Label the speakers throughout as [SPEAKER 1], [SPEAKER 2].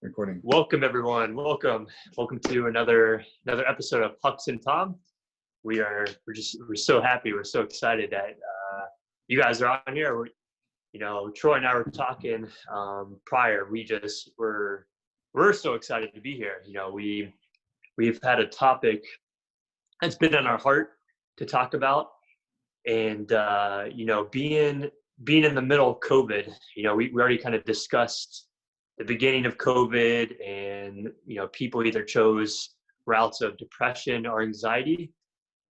[SPEAKER 1] Recording.
[SPEAKER 2] Welcome everyone. Welcome to another episode of Pucks and Tom. We're so happy. We're so excited that you guys are on here. Troy and I were talking prior. We're so excited to be here. We've had a topic that's been on our heart to talk about, and being in the middle of COVID. We already kind of discussed the beginning of COVID, and people either chose routes of depression or anxiety.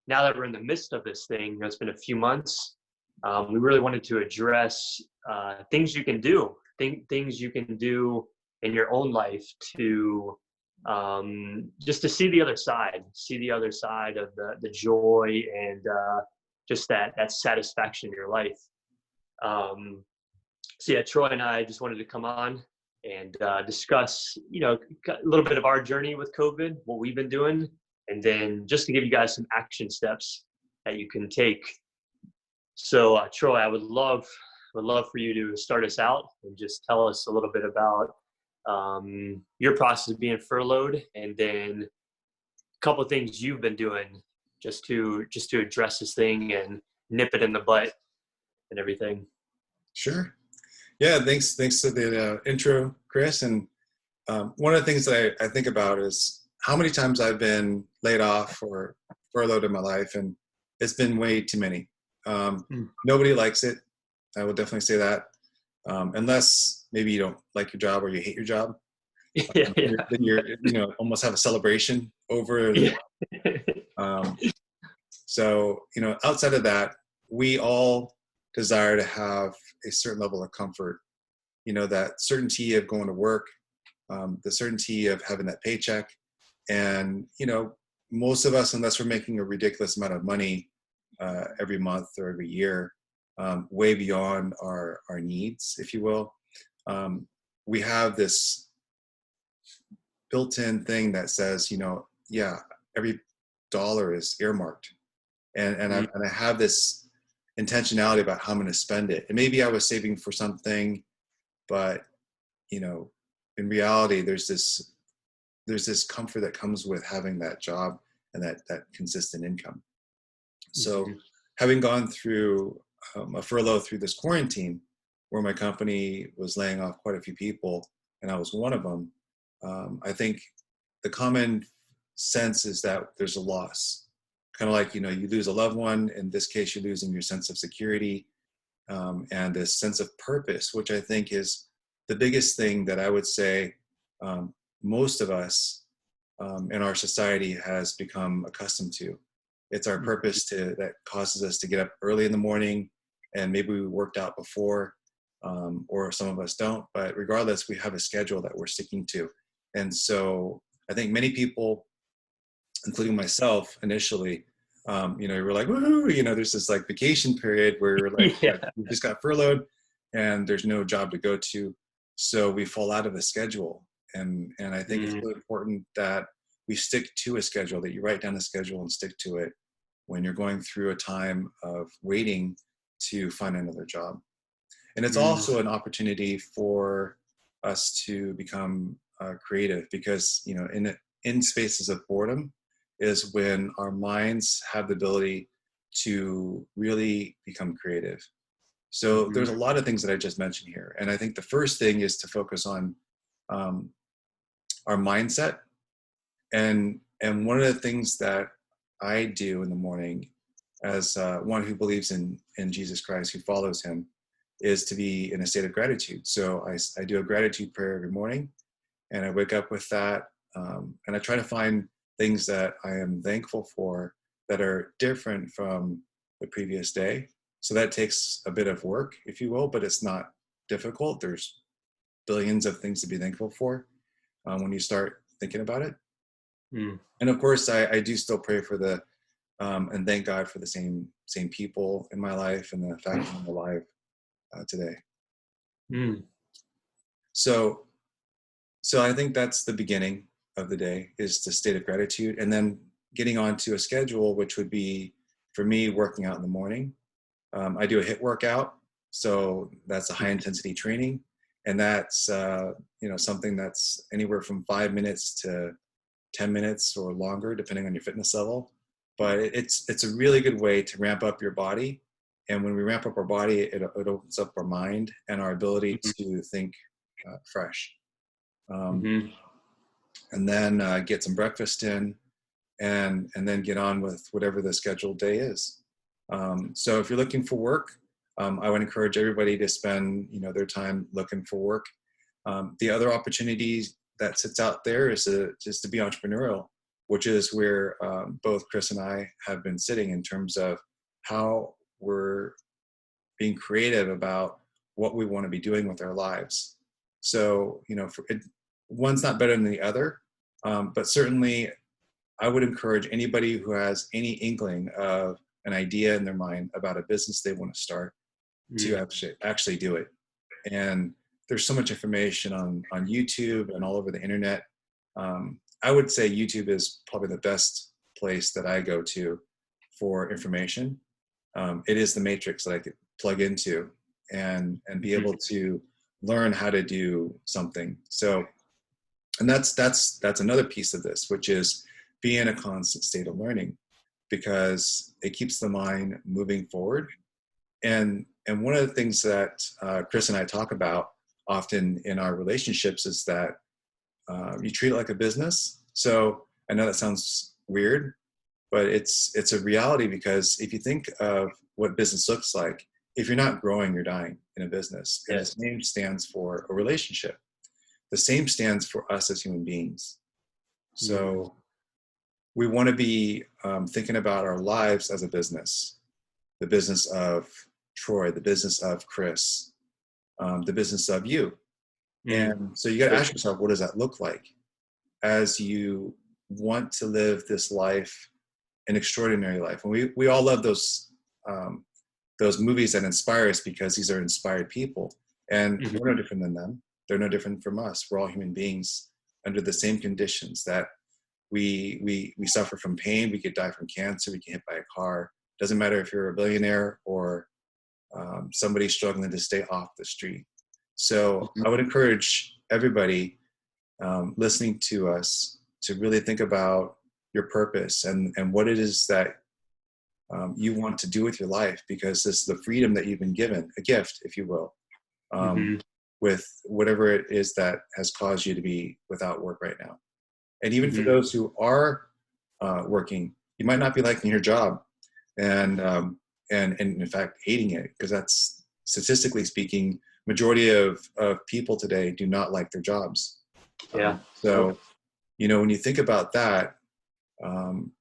[SPEAKER 2] Now that we're in the midst of this thing, it's been a few months. We really wanted to address things you can do, things you can do in your own life to just to see the other side of the joy and just that satisfaction in your life. Troy and I just wanted to come on and discuss, a little bit of our journey with COVID, what we've been doing, and then just to give you guys some action steps that you can take. So, Troy, I would love for you to start us out and just tell us a little bit about your process of being furloughed, and then a couple of things you've been doing just to address this thing and nip it in the butt and everything.
[SPEAKER 1] Sure. Yeah, thanks to the intro, Chris. And one of the things that I think about is how many times I've been laid off or furloughed in my life, and it's been way too many. Nobody likes it. I will definitely say that, unless maybe you don't like your job or you hate your job. Then you're almost have a celebration over the So outside of that, we all desire to have a certain level of comfort, that certainty of going to work, the certainty of having that paycheck. And, most of us, unless we're making a ridiculous amount of money every month or every year, way beyond our needs, if you will, we have this built-in thing that says, every dollar is earmarked. And I have this intentionality about how I'm going to spend it. And maybe I was saving for something, but in reality, there's this comfort that comes with having that job and that consistent income. So having gone through a furlough through this quarantine, where my company was laying off quite a few people, and I was one of them, I think the common sense is that there's a loss. Kind of like, you lose a loved one. In this case, you're losing your sense of security and this sense of purpose, which I think is the biggest thing that I would say most of us in our society has become accustomed to. It's our purpose that causes us to get up early in the morning, and maybe we worked out before, or some of us don't, but regardless, we have a schedule that we're sticking to. And so I think many people, including myself initially, we're like, woohoo, there's this like vacation period where we're like, we just got furloughed and there's no job to go to. So we fall out of the schedule. And I think it's really important that we stick to a schedule, that you write down a schedule and stick to it when you're going through a time of waiting to find another job. And it's also an opportunity for us to become creative, because, in spaces of boredom is when our minds have the ability to really become creative. So there's a lot of things that I just mentioned here. And I think the first thing is to focus on our mindset. And one of the things that I do in the morning, as one who believes in Jesus Christ, who follows him, is to be in a state of gratitude. So I do a gratitude prayer every morning, and I wake up with that. And I try to find things that I am thankful for that are different from the previous day. So that takes a bit of work, if you will, but it's not difficult. There's billions of things to be thankful for when you start thinking about it. And of course, I do still pray for and thank God for the same people in my life and the fact that I'm alive today. So I think that's the beginning of the day, is the state of gratitude, and then getting onto a schedule, which would be, for me, working out in the morning. I do a HIIT workout, so that's a high intensity training, And that's, something that's anywhere from 5 minutes to 10 minutes or longer, depending on your fitness level. But it's a really good way to ramp up your body. And when we ramp up our body, it opens up our mind and our ability to think fresh.
[SPEAKER 2] Mm-hmm.
[SPEAKER 1] And then get some breakfast in, and then get on with whatever the scheduled day is. So if you're looking for work, I would encourage everybody to spend their time looking for work. The other opportunities that sits out there is just to be entrepreneurial, which is where both Chris and I have been sitting in terms of how we're being creative about what we want to be doing with our lives. So, one's not better than the other, but certainly I would encourage anybody who has any inkling of an idea in their mind about a business they want to start to actually do it. And there's so much information on YouTube and all over the internet. I would say YouTube is probably the best place that I go to for information. It is the matrix that I could plug into and be able to learn how to do something. So, and that's another piece of this, which is be in a constant state of learning, because it keeps the mind moving forward. And one of the things that Chris and I talk about often in our relationships is that you treat it like a business. So I know that sounds weird, but it's a reality, because if you think of what business looks like, if you're not growing, you're dying in a business. And
[SPEAKER 2] Yes.
[SPEAKER 1] the same stands for a relationship. The same stands for us as human beings. So we want to be thinking about our lives as a business, the business of Troy, the business of Chris, the business of you. And so you got to ask yourself, what does that look like as you want to live this life, an extraordinary life? And we all love those movies that inspire us, because these are inspired people, and we're no different than them. They're no different from us. We're all human beings under the same conditions that we suffer from pain. We could die from cancer. We get hit by a car. Doesn't matter if you're a billionaire or somebody struggling to stay off the street. So I would encourage everybody listening to us to really think about your purpose and what it is that you want to do with your life, because this is the freedom that you've been given, a gift, if you will, with whatever it is that has caused you to be without work right now. And even for those who are working, you might not be liking your job, and in fact hating it, because that's, statistically speaking, majority of people today do not like their jobs. So when you think about that,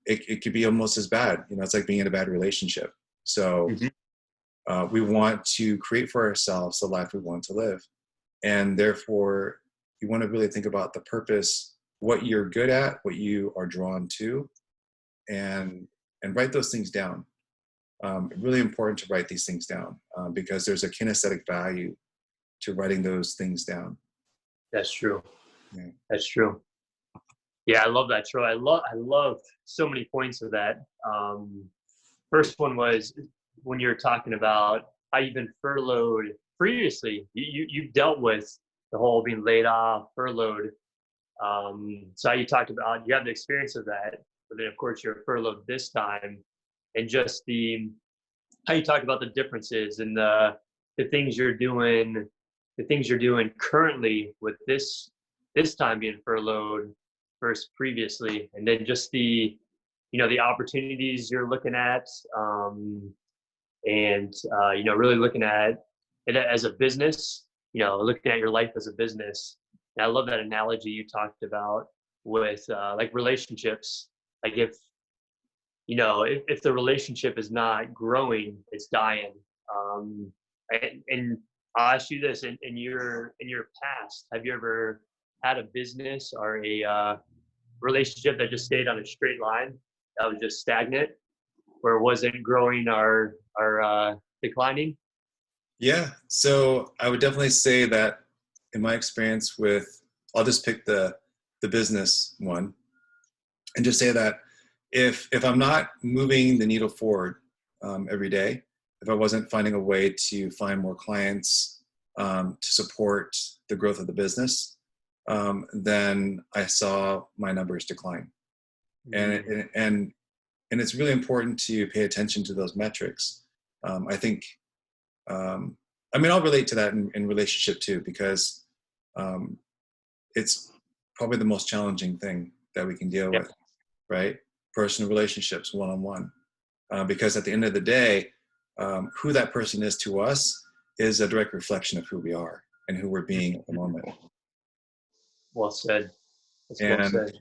[SPEAKER 1] it could be almost as bad. It's like being in a bad relationship. So we want to create for ourselves the life we want to live, and therefore you want to really think about the purpose, what you're good at, what you are drawn to, and write those things down. Really important to write these things down, because there's a kinesthetic value to writing those things down.
[SPEAKER 2] That's true.
[SPEAKER 1] Yeah.
[SPEAKER 2] That's true. Yeah, I love that, Troy. I love so many points of that. First one was when you were talking about how you've been furloughed previously. You've dealt with the whole being laid off, furloughed. So how you talked about, you have the experience of that, but then of course you're furloughed this time, and just how you talk about the differences and the things you're doing, currently with this time being furloughed versus previously, and then just the opportunities you're looking at, and really looking at it as a business, looking at your life as a business. And I love that analogy you talked about with like relationships. Like if the relationship is not growing, it's dying. And I'll ask you this: in your past, have you ever had a business or a relationship that just stayed on a straight line, that was just stagnant, where it wasn't growing or declining?
[SPEAKER 1] Yeah. So I would definitely say that in my experience I'll just pick the business one, and just say that if I'm not moving the needle forward every day, if I wasn't finding a way to find more clients, to support the growth of the business, then I saw my numbers decline. And it's really important to pay attention to those metrics. I think, I mean, I'll relate to that in relationship too, because it's probably the most challenging thing that we can deal
[SPEAKER 2] Yeah.
[SPEAKER 1] with, right? Personal relationships, one-on-one. Because at the end of the day, who that person is to us is a direct reflection of who we are and who we're being at the moment.
[SPEAKER 2] Well said. That's well
[SPEAKER 1] And
[SPEAKER 2] said.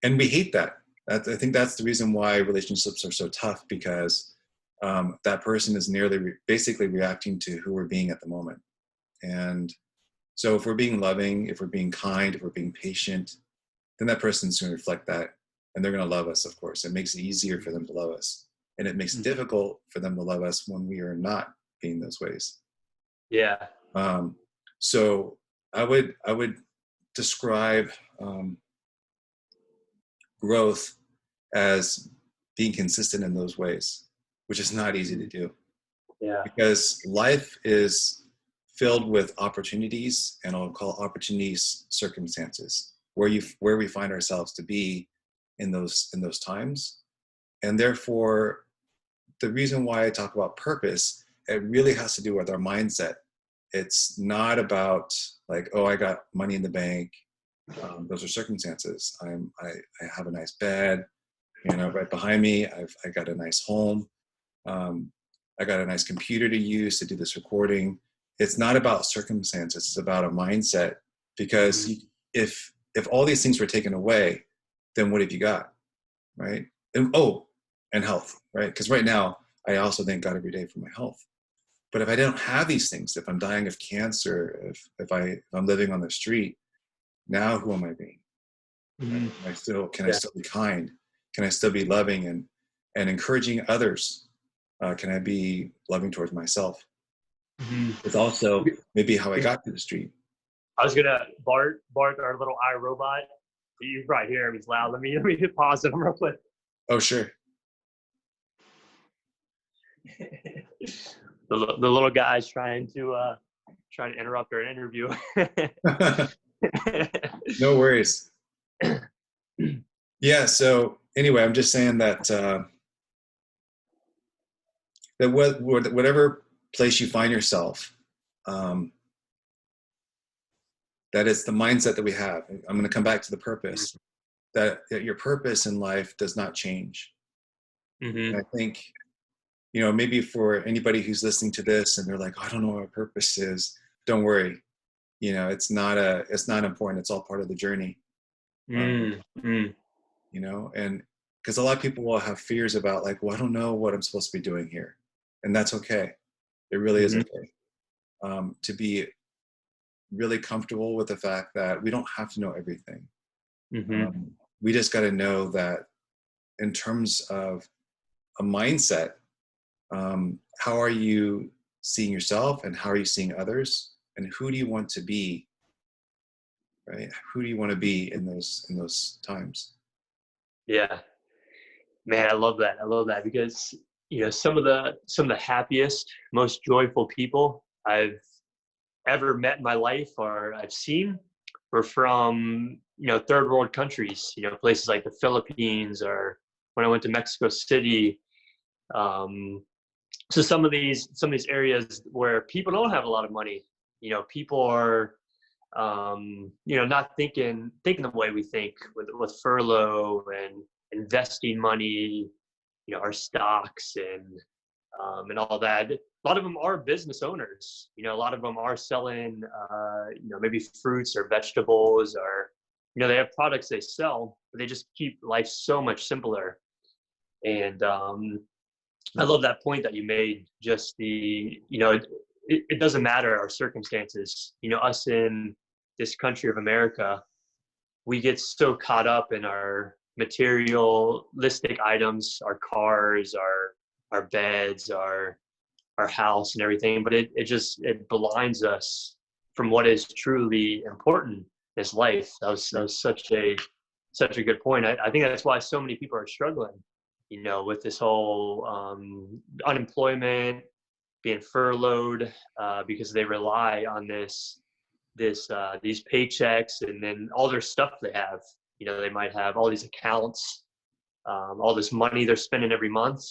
[SPEAKER 1] and we hate that. I think that's the reason why relationships are so tough, because that person is basically reacting to who we're being at the moment. And so if we're being loving, if we're being kind, if we're being patient, then that person's going to reflect that, and they're going to love us, of course. It makes it easier for them to love us, and it makes it difficult for them to love us when we are not being those ways.
[SPEAKER 2] Yeah.
[SPEAKER 1] So I would describe growth as being consistent in those ways, which is not easy to do,
[SPEAKER 2] Yeah.
[SPEAKER 1] because life is filled with opportunities, and I'll call opportunities circumstances, where we find ourselves to be in those times. And therefore, the reason why I talk about purpose, it really has to do with our mindset. It's not about like, oh, I got money in the bank. Those are circumstances. I have a nice bed, right behind me. I got a nice home. I got a nice computer to use to do this recording. It's not about circumstances. It's about a mindset. Because if all these things were taken away, then what have you got, right? And health, right? Because right now, I also thank God every day for my health. But if I don't have these things, if I'm dying of cancer, if I'm living on the street, now who am I being? Right? Can I still be kind? Can I still be loving and encouraging others? Can I be loving towards myself? It's also maybe how I got to the street.
[SPEAKER 2] I was gonna Bart, our little iRobot. You right here. He's loud. Let me pause it real quick.
[SPEAKER 1] Oh, sure.
[SPEAKER 2] The little guy's trying to interrupt our interview.
[SPEAKER 1] No worries. Yeah. So anyway, I'm just saying that that whatever place you find yourself, that it's the mindset that we have. I'm going to come back to the purpose. That your purpose in life does not change. And I think, maybe for anybody who's listening to this and they're like, oh, I don't know what my purpose is. Don't worry. It's not important. It's all part of the journey. And because a lot of people will have fears about like, well, I don't know what I'm supposed to be doing here. And that's okay. It really is okay. To be really comfortable with the fact that we don't have to know everything. We just got to know that in terms of a mindset, how are you seeing yourself, and how are you seeing others, and who do you want to be, right? Who do you want to be in those times?
[SPEAKER 2] Yeah, man, I love that because some of the happiest, most joyful people I've ever met in my life, or I've seen, were from third world countries, places like the Philippines, or when I went to Mexico City. So some of these areas where people don't have a lot of money, people are not thinking the way we think with furlough and investing money, our stocks and all that. A lot of them are business owners. A lot of them are selling, maybe fruits or vegetables, or they have products they sell, but they just keep life so much simpler. And I love that point that you made. Just it doesn't matter our circumstances. Us in this country of America, we get so caught up in our materialistic items, our cars, our beds, our house and everything, but it blinds us from what is truly important in this life. That was such a good point. I think that's why so many people are struggling, with this whole unemployment, being furloughed because they rely on these paychecks and then all their stuff they have. They might have all these accounts, all this money they're spending every month.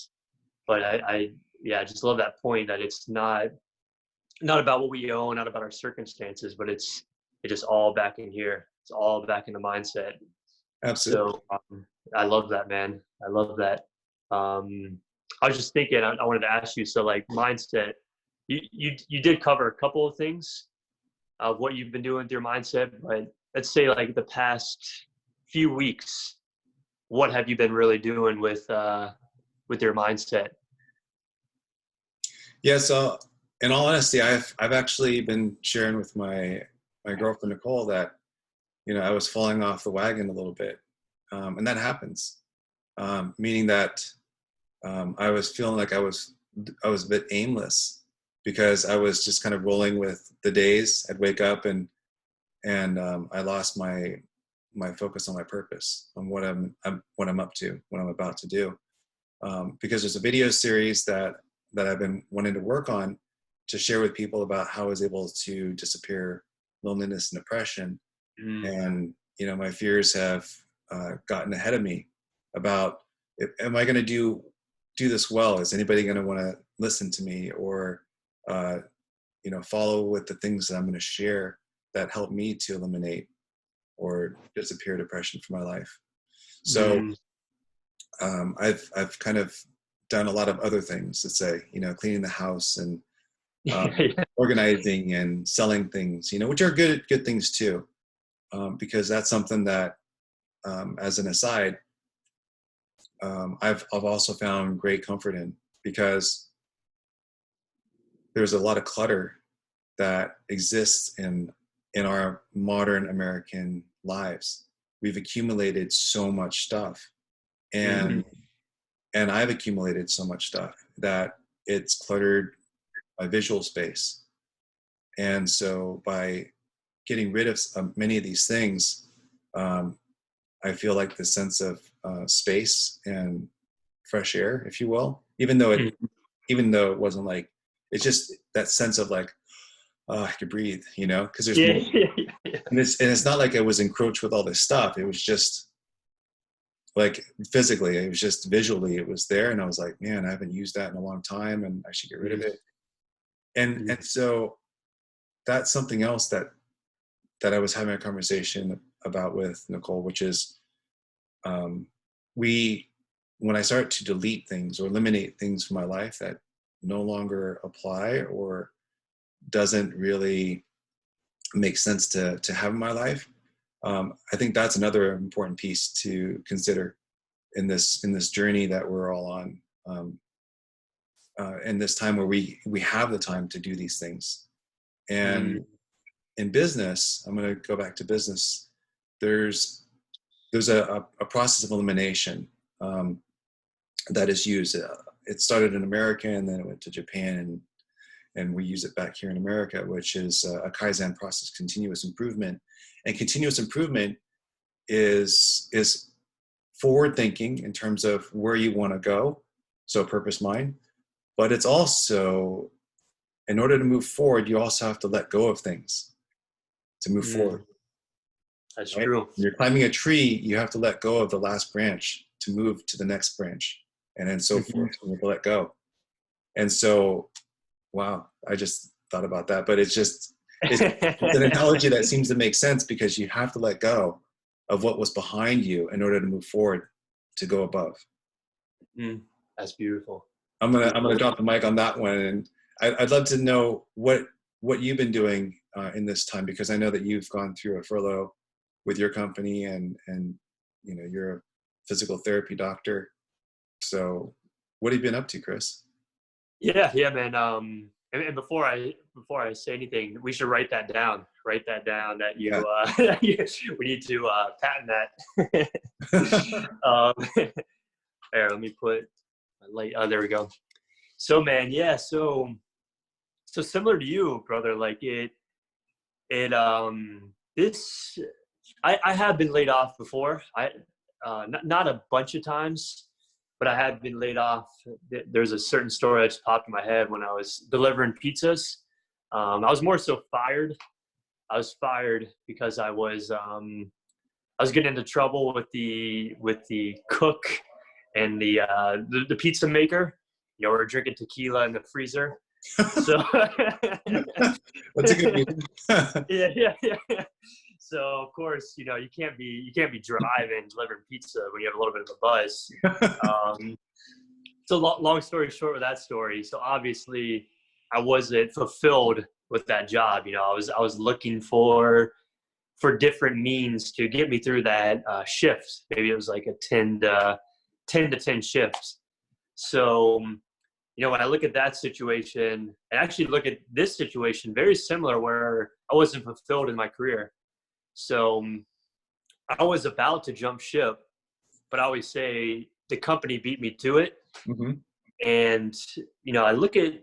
[SPEAKER 2] But I just love that point that it's not about what we own, not about our circumstances, but it's just all back in here. It's all back in the mindset.
[SPEAKER 1] Absolutely.
[SPEAKER 2] So I love that, man. I love that. I was just thinking, I wanted to ask you, so like mindset, you did cover a couple of things of what you've been doing with your mindset, but let's say like the past few weeks, what have you been really doing with your mindset?
[SPEAKER 1] Yeah. So in all honesty, I've actually been sharing with my girlfriend Nicole that I was falling off the wagon a little bit, and that happens. Meaning that I was feeling like I was a bit aimless because I was just kind of rolling with the days. I'd wake up and I lost my focus on my purpose, on what I'm up to, what I'm about to do. Because there's a video series that I've been wanting to work on to share with people about how I was able to disappear loneliness and depression. And my fears have gotten ahead of me about, am I going to do this well? Is anybody going to want to listen to me, or follow with the things that I'm going to share that help me to eliminate or disappear depression from my life? So I've kind of done a lot of other things, let's say, cleaning the house and organizing and selling things, which are good things too, because that's something that, as an aside, I've also found great comfort in, because there's a lot of clutter that exists in our modern American lives. We've accumulated so much stuff, and I've accumulated so much stuff that it's cluttered my visual space. And so by getting rid of many of these things, I feel like the sense of space and fresh air, if you will, even though it wasn't like, it's just that sense of like, oh, I could breathe, because there's more. And it's not like I was encroached with all this stuff. It was just like physically, it was just visually, it was there. And I was like, man, I haven't used that in a long time and I should get rid of it. And so that's something else that I was having a conversation about with Nicole, which is, when I start to delete things or eliminate things from my life that no longer apply or doesn't really make sense to have in my life, I think that's another important piece to consider in this journey that we're all on, in this time where we have the time to do these things. And in business, I'm going to go back to business. There's a process of elimination that is used. It started in America and then it went to Japan, and we use it back here in America, which is a Kaizen process, continuous improvement. And continuous improvement is forward thinking in terms of where you want to go, so purpose mind. But it's also, in order to move forward, you also have to let go of things to move forward.
[SPEAKER 2] That's
[SPEAKER 1] right?
[SPEAKER 2] true.
[SPEAKER 1] When you're climbing a tree, you have to let go of the last branch to move to the next branch, and then so forth. You have to let go. And so, wow, I just thought about that, but it's an analogy that seems to make sense, because you have to let go of what was behind you in order to move forward to go above.
[SPEAKER 2] That's beautiful.
[SPEAKER 1] I'm gonna drop the mic on that one, and I'd love to know what you've been doing in this time, because I know that you've gone through a furlough with your company, and you're a physical therapy doctor. So what have you been up to, Chris?
[SPEAKER 2] Yeah, man. And before I say anything, we should write that down. Write that down that you we need to patent that. There, let me put my light. Oh, there we go. So, man, yeah. So similar to you, brother. Like this. I have been laid off before. Not a bunch of times, but I had been laid off. There's a certain story that just popped in my head when I was delivering pizzas. I was more so fired. I was fired because I was getting into trouble with the cook and the pizza maker. You know, we were drinking tequila in the freezer. So
[SPEAKER 1] That's a good reason.
[SPEAKER 2] yeah. So of course, you know, you can't be driving delivering pizza when you have a little bit of a buzz. So long story short with that story. So obviously, I wasn't fulfilled with that job. You know, I was looking for different means to get me through that shift. Maybe it was like a 10 to 10 shifts. So, you know, when I look at that situation and actually look at this situation, very similar where I wasn't fulfilled in my career. So I was about to jump ship, but I always say the company beat me to it.
[SPEAKER 1] Mm-hmm.
[SPEAKER 2] And, you know, I look at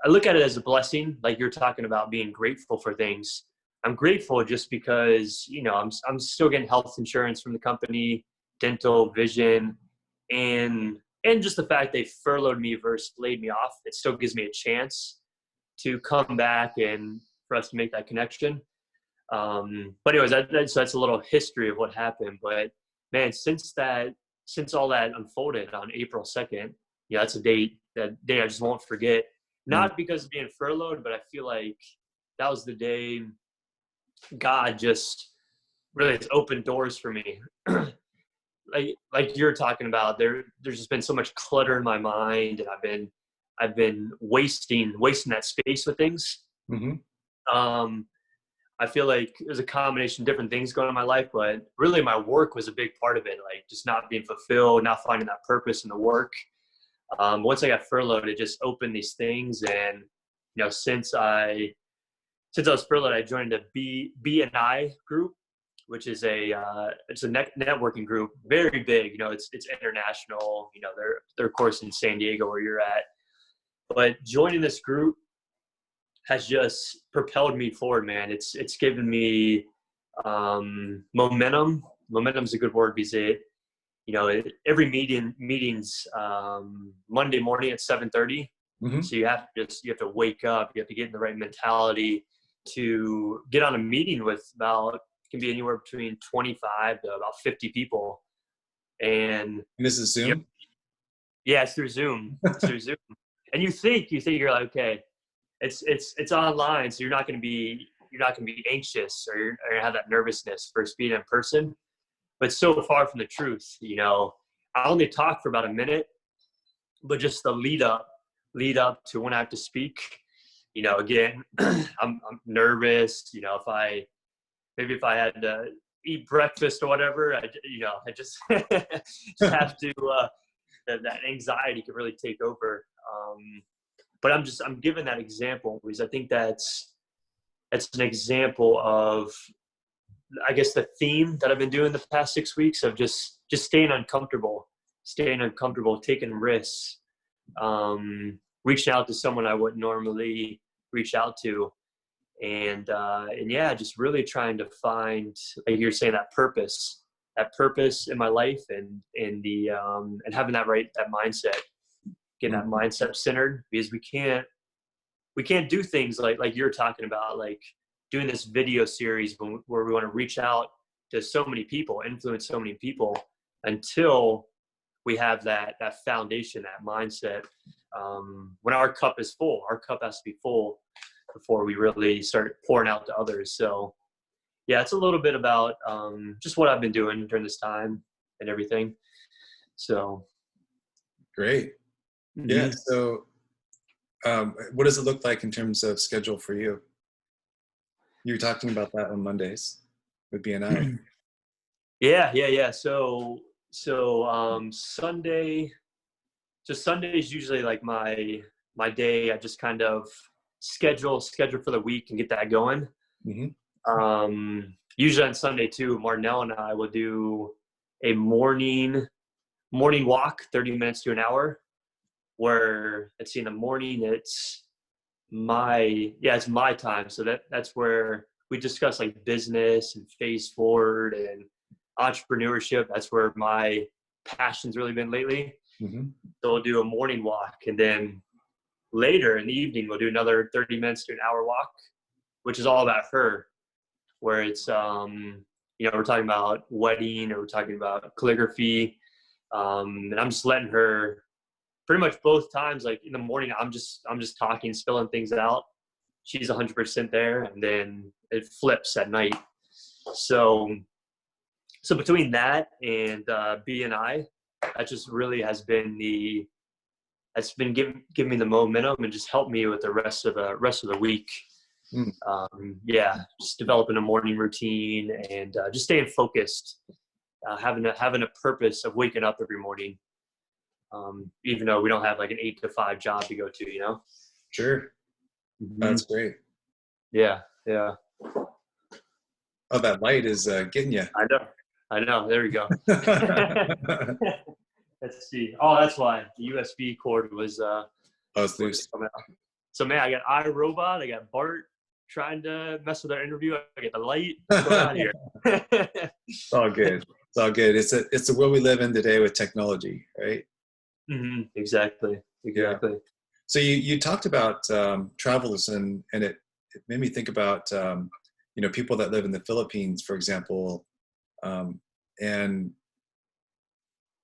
[SPEAKER 2] it as a blessing, like you're talking about being grateful for things. I'm grateful just because, you know, I'm still getting health insurance from the company, dental, vision, and just the fact they furloughed me versus laid me off. It still gives me a chance to come back and for us to make that connection. But anyways, so that's a little history of what happened. But man, since all that unfolded on April 2nd, yeah, that's that day I just won't forget. Not because of being furloughed, but I feel like that was the day God just really has opened doors for me. like you're talking about, there's just been so much clutter in my mind, and I've been wasting that space with things.
[SPEAKER 1] Mm-hmm.
[SPEAKER 2] I feel like there's a combination of different things going on in my life, but really my work was a big part of it. Like just not being fulfilled, not finding that purpose in the work. Once I got furloughed, it just opened these things. And, you know, since I was furloughed, I joined a B&I group, which is it's a networking group, very big. You know, it's international. You know, they're of course in San Diego where you're at. But joining this group has just propelled me forward, man. It's given me momentum. Momentum's a good word because you know, every meeting's Monday morning at 7:30.
[SPEAKER 1] Mm-hmm.
[SPEAKER 2] So you have to wake up. You have to get in the right mentality to get on a meeting with can be anywhere between 25 to about 50 people. And
[SPEAKER 1] this is Zoom?
[SPEAKER 2] Yeah, it's through Zoom. And you think you're like, okay, it's online, so you're not going to be anxious or you're going to have that nervousness versus being in person. But so far from the truth. You know, I only talk for about a minute, but just the lead up to when I have to speak, you know, again, I'm nervous. You know, if I had to eat breakfast or whatever, I just have to, that anxiety could really take over. But I'm giving that example because I think that's an example of, I guess, the theme that I've been doing the past 6 weeks of just staying uncomfortable, taking risks, reaching out to someone I wouldn't normally reach out to. And yeah, just really trying to find, like you're saying, that purpose in my life and having that mindset, getting that mindset centered, because we can't do things like you're talking about, like doing this video series where we want to reach out to so many people, influence so many people, until we have that foundation, that mindset. When our cup is full, our cup has to be full before we really start pouring out to others. So yeah, it's a little bit about just what I've been doing during this time and everything. So
[SPEAKER 1] great. Mm-hmm. Yeah. So what does it look like in terms of schedule for you? You were talking about that on Mondays with B&I.
[SPEAKER 2] Yeah. So Sunday is usually like my day. I just kind of schedule for the week and get that going. Mm-hmm. Usually on Sunday too, Marnell and I will do a morning walk, 30 minutes to an hour, where in the morning it's my time. So that's where we discuss like business and phase forward and entrepreneurship. That's where my passion's really been lately.
[SPEAKER 1] Hmm.
[SPEAKER 2] So we'll do a morning walk, and then later in the evening we'll do another 30 minutes to an hour walk, which is all about her, where it's we're talking about wedding, or we're talking about calligraphy, and I'm just letting her pretty much both times. Like in the morning, I'm just talking, spilling things out. She's 100% there, and then it flips at night. So between that and BNI, that just really has been giving me the momentum and just helped me with the rest of the week.
[SPEAKER 1] Mm.
[SPEAKER 2] Just developing a morning routine and just staying focused, having a purpose of waking up every morning, even though we don't have like an 8 to 5 job to go to,
[SPEAKER 1] Sure.
[SPEAKER 2] Mm-hmm.
[SPEAKER 1] That's great.
[SPEAKER 2] Yeah.
[SPEAKER 1] Oh, that light is getting you.
[SPEAKER 2] I know. There we go. Let's see. Oh, that's why the USB cord was
[SPEAKER 1] it's loose.
[SPEAKER 2] coming out. So man, I got iRobot, I got Bart trying to mess with our interview. I get the light. What's going on here?
[SPEAKER 1] It's all good. It's all good. It's the world we live in today with technology, right?
[SPEAKER 2] Mm-hmm. Exactly.
[SPEAKER 1] Yeah. So you talked about travels, and it made me think about people that live in the Philippines, for example, and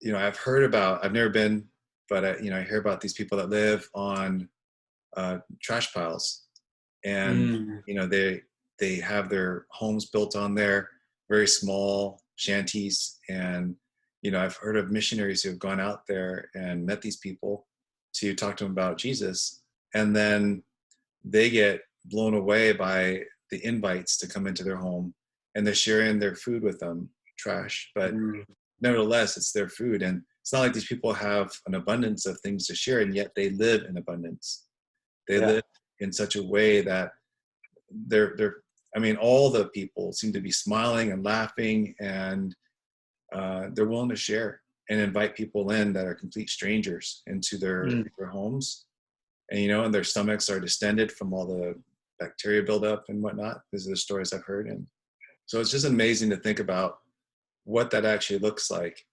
[SPEAKER 1] I've never been, but I hear about these people that live on trash piles, and they have their homes built on there, very small shanties, and I've heard of missionaries who have gone out there and met these people to talk to them about Jesus, and then they get blown away by the invites to come into their home, and they're sharing their food with them, trash, but nevertheless it's their food, and it's not like these people have an abundance of things to share, and yet they live in abundance. They live in such a way that all the people seem to be smiling and laughing, and they're willing to share and invite people in that are complete strangers into their homes. And their stomachs are distended from all the bacteria buildup and whatnot. These are the stories I've heard. And so it's just amazing to think about what that actually looks like,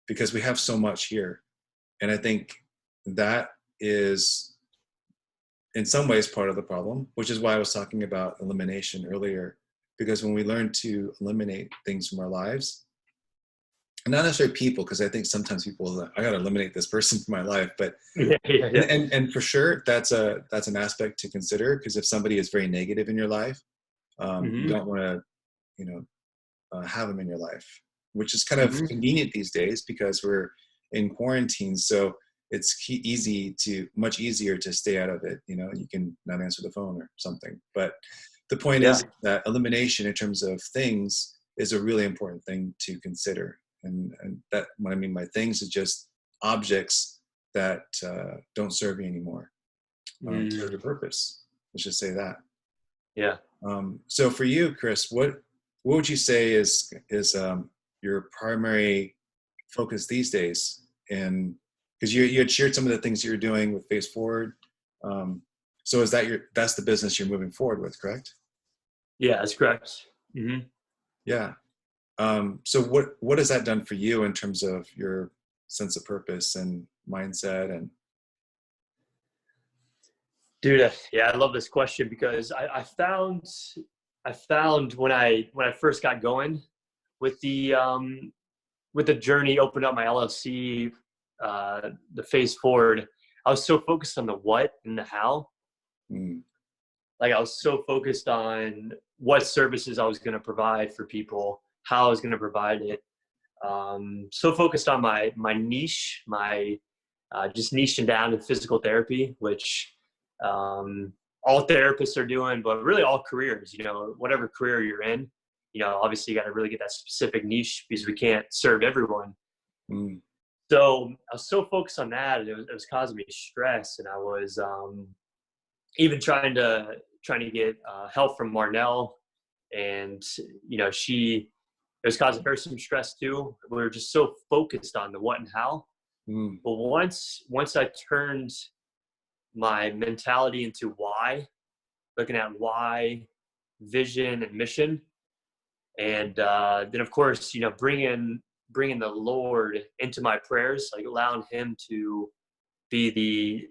[SPEAKER 1] because we have so much here. And I think that is in some ways part of the problem, which is why I was talking about elimination earlier, because when we learn to eliminate things from our lives, and not necessarily people, because I think sometimes people, I got to eliminate this person from my life, but and for sure that's an aspect to consider, because if somebody is very negative in your life, you don't want to have them in your life, which is kind of convenient these days because we're in quarantine, so it's much easier to stay out of it. You can not answer the phone or something, but the point is that elimination in terms of things is a really important thing to consider. And that, what I mean by things, is just objects that don't serve you anymore, serve your purpose. Let's just say that.
[SPEAKER 2] Yeah.
[SPEAKER 1] So for you, Chris, what would you say is your primary focus these days? And because you had shared some of the things you're doing with Face Forward, so that's the business you're moving forward with, correct?
[SPEAKER 2] Yeah, that's correct. Mm-hmm.
[SPEAKER 1] Yeah. So what has that done for you in terms of your sense of purpose and mindset? And
[SPEAKER 2] dude, I love this question, because I found when I first got going with the journey, opened up my LLC, the Face Forward, I was so focused on the what and the how. Like I was so focused on what services I was going to provide for people, how I was going to provide it. So focused on my niche, just niching down in physical therapy, which all therapists are doing, but really all careers, whatever career you're in, obviously you got to really get that specific niche, because we can't serve everyone. So I was so focused on that, and it was causing me stress. And I was even trying to get help from Marnell, and it was causing her some stress too. We were just so focused on the what and how. But once I turned my mentality into why, looking at why, vision, and mission, and then of course bringing bringing the Lord into my prayers, like allowing him to be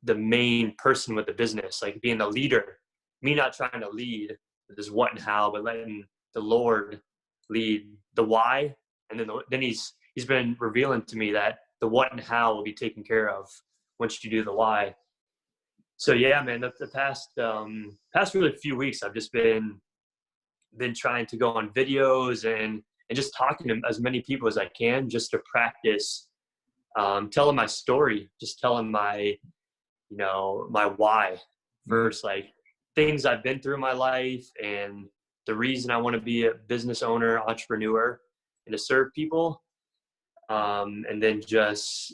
[SPEAKER 2] the main person with the business, like being the leader, me not trying to lead this what and how, but letting the Lord lead the why. And then he's been revealing to me that the what and how will be taken care of once you do the why. So yeah, man, the past really few weeks, I've just been trying to go on videos and just talking to as many people as I can, just to practice telling my story, just telling my, my why first, like things I've been through in my life and the reason I want to be a business owner, entrepreneur, and to serve people. And then just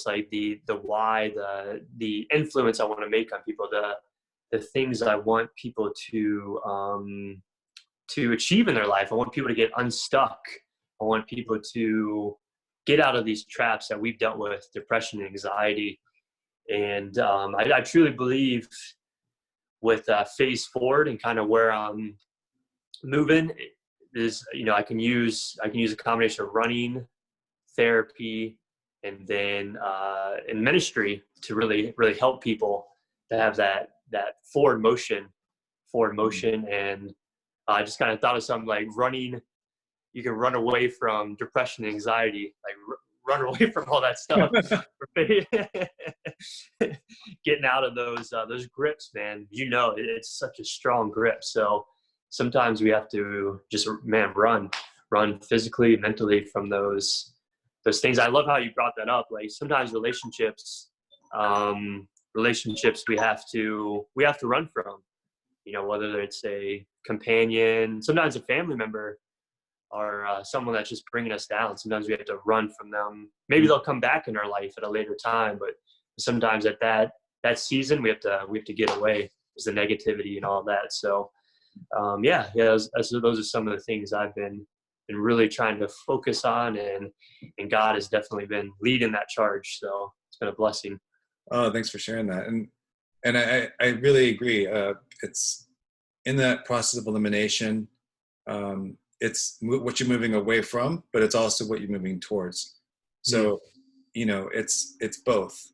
[SPEAKER 2] like the why, the influence I want to make on people, the things I want people to achieve in their life. I want people to get unstuck. I want people to get out of these traps that we've dealt with, depression and anxiety. And I truly believe with phase forward and kind of where I'm moving is, I can use a combination of running, therapy, and then in ministry to really help people to have that forward motion. And I just kind of thought of something like running. You can run away from depression and anxiety, like run away from all that stuff. Getting out of those grips, man. It's such a strong grip. So sometimes we have to just, run physically, mentally from those things. I love how you brought that up. Like sometimes relationships we have to run from, whether it's a companion, sometimes a family member, or someone that's just bringing us down. Sometimes we have to run from them. Maybe they'll come back in our life at a later time, but sometimes at that season we have to get away. There's the negativity and all that. So those are some of the things I've been really trying to focus on, and God has definitely been leading that charge. So it's been a blessing.
[SPEAKER 1] Oh, thanks for sharing that. And I really agree. It's in that process of elimination. It's what you're moving away from, but it's also what you're moving towards. So, it's both,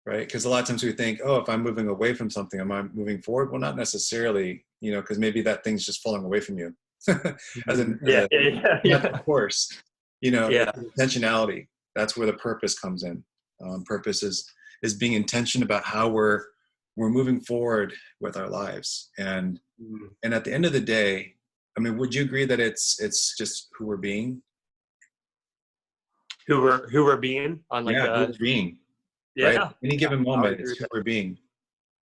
[SPEAKER 1] right? Because a lot of times we think, oh, if I'm moving away from something, am I moving forward? Well, not necessarily, because maybe that thing's just falling away from you. Of course, intentionality. That's where the purpose comes in. Purpose is being intentional about how we're moving forward with our lives. And at the end of the day, I mean, would you agree that it's just who we're being?
[SPEAKER 2] Who we're being on like
[SPEAKER 1] who we're being.
[SPEAKER 2] Yeah.
[SPEAKER 1] Right? Any given moment, it's who we're being.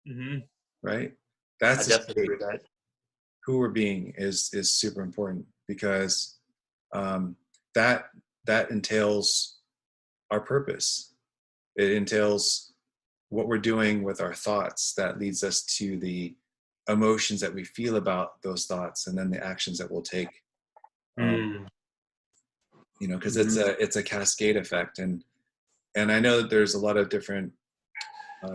[SPEAKER 2] Mm-hmm.
[SPEAKER 1] Right? That's
[SPEAKER 2] definitely agree with that.
[SPEAKER 1] Who we're being is super important, because that entails our purpose. It entails what we're doing with our thoughts. That leads us to the emotions that we feel about those thoughts, and then the actions that we'll take. Because it's a cascade effect, and I know that there's a lot of different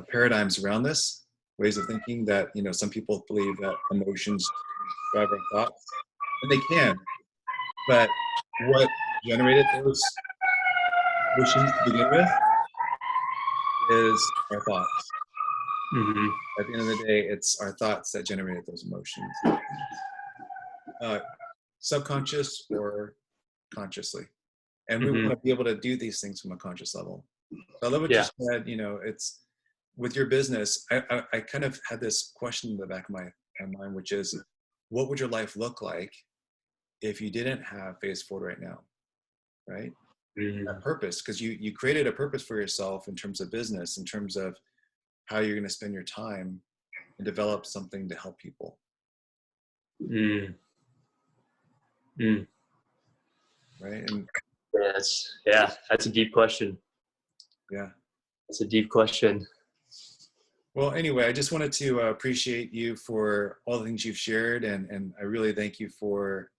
[SPEAKER 1] paradigms around this, ways of thinking, that some people believe that emotions drive our thoughts, and they can, but what generated those emotions to begin with is our thoughts. At the end of the day, it's our thoughts that generated those emotions, subconscious or consciously. And we want to be able to do these things from a conscious level. So I love what you said. It's with your business. I kind of had this question in the back of my mind, which is, what would your life look like if you didn't have phase forward right now? Right? That purpose, because you created a purpose for yourself in terms of business, in terms of how you're going to spend your time and develop something to help people. Right? And
[SPEAKER 2] that's a deep question.
[SPEAKER 1] Yeah.
[SPEAKER 2] That's a deep question.
[SPEAKER 1] Well, anyway, I just wanted to appreciate you for all the things you've shared, and I really thank you for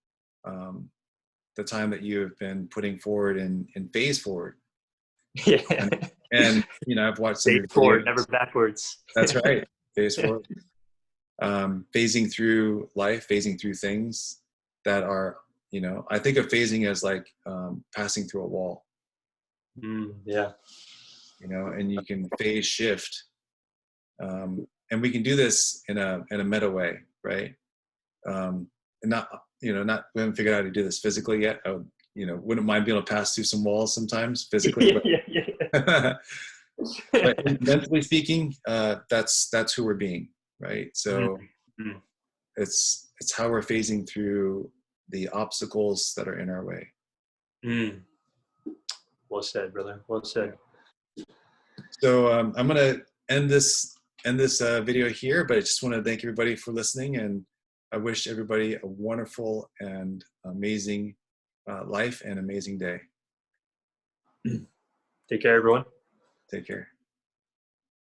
[SPEAKER 1] the time that you have been putting forward in phase forward.
[SPEAKER 2] Yeah.
[SPEAKER 1] And I've watched some
[SPEAKER 2] phase forward, never backwards.
[SPEAKER 1] That's right. Phase forward. Phasing through life, phasing through things that are, You know, I think of phasing as like passing through a wall.
[SPEAKER 2] Yeah.
[SPEAKER 1] You know, and you can phase shift, and we can do this in a meta way, right? And not, you know, not, we haven't figured out how to do this physically yet. I would, you know, wouldn't mind being able to pass through some walls sometimes physically,
[SPEAKER 2] Yeah, yeah, yeah.
[SPEAKER 1] but mentally speaking, that's who we're being, right? So
[SPEAKER 2] Mm.
[SPEAKER 1] it's how we're phasing through the obstacles that are in our way.
[SPEAKER 2] Mm. Well said, brother. Well said.
[SPEAKER 1] So I'm gonna end this video here, but I just want to thank everybody for listening, and I wish everybody a wonderful and amazing life and amazing day.
[SPEAKER 2] Take care, everyone.
[SPEAKER 1] Take care.